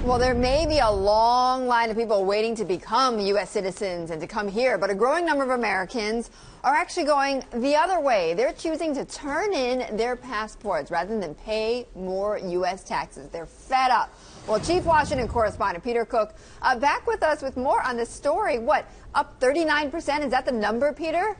Well, there may be a long line of people waiting to become U.S. citizens and to come here, but a growing number of Americans are actually going the other way. They're choosing to turn in their passports rather than pay more U.S. taxes. They're fed up. Well, Chief Washington correspondent Peter Cook back with us with more on this story. What, up 39%? Is that the number, Peter?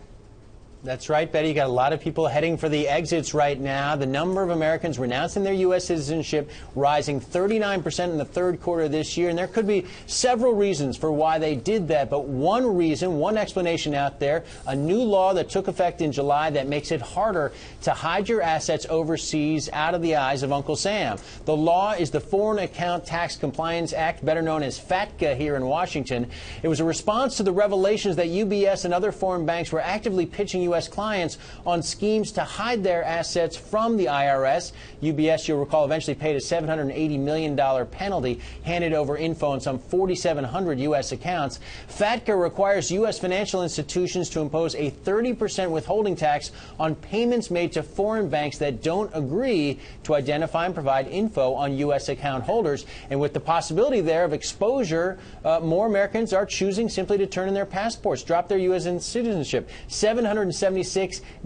That's right, Betty. You got a lot of people heading for the exits right now. The number of Americans renouncing their U.S. citizenship rising 39% in the third quarter of this year. And there could be several reasons for why they did that. But one reason, one explanation out there, a new law that took effect in July that makes it harder to hide your assets overseas out of the eyes of Uncle Sam. The law is the Foreign Account Tax Compliance Act, better known as FATCA here in Washington. It was a response to the revelations that UBS and other foreign banks were actively pitching U.S. clients on schemes to hide their assets from the IRS. UBS, you'll recall, eventually paid a $780 million penalty, handed over info on some 4,700 U.S. accounts. FATCA requires U.S. financial institutions to impose a 30% withholding tax on payments made to foreign banks that don't agree to identify and provide info on U.S. account holders. And with the possibility there of exposure, more Americans are choosing simply to turn in their passports, drop their U.S. citizenship. 776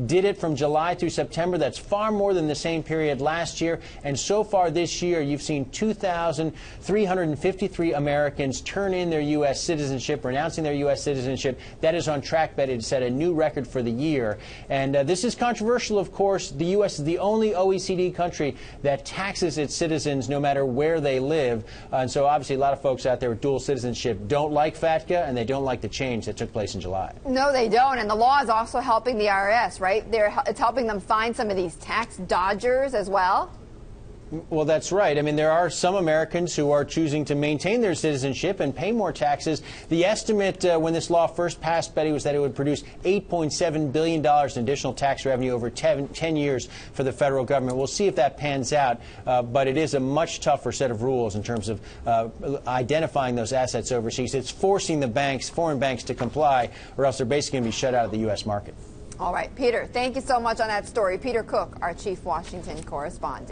did it from July through September. That's far more than the same period last year. And so far this year, you've seen 2,353 Americans turn in their U.S. citizenship, renouncing their U.S. citizenship. That is on track, Betty, to set a new record for the year. And this is controversial, of course. The U.S. is the only OECD country that taxes its citizens no matter where they live. And so obviously a lot of folks out there with dual citizenship don't like FATCA, and they don't like the change that took place in July. No, they don't. And the law is also helping the IRS, right? It's helping them find some of these tax dodgers as well. Well, that's right. I mean, there are some Americans who are choosing to maintain their citizenship and pay more taxes. The estimate when this law first passed, Betty, was that it would produce $8.7 billion in additional tax revenue over 10 years for the federal government. We'll see if that pans out, but it is a much tougher set of rules in terms of identifying those assets overseas. It's forcing the banks, foreign banks, to comply, or else they're basically going to be shut out of the U.S. market. All right, Peter, thank you so much on that story. Peter Cook, our Chief Washington correspondent.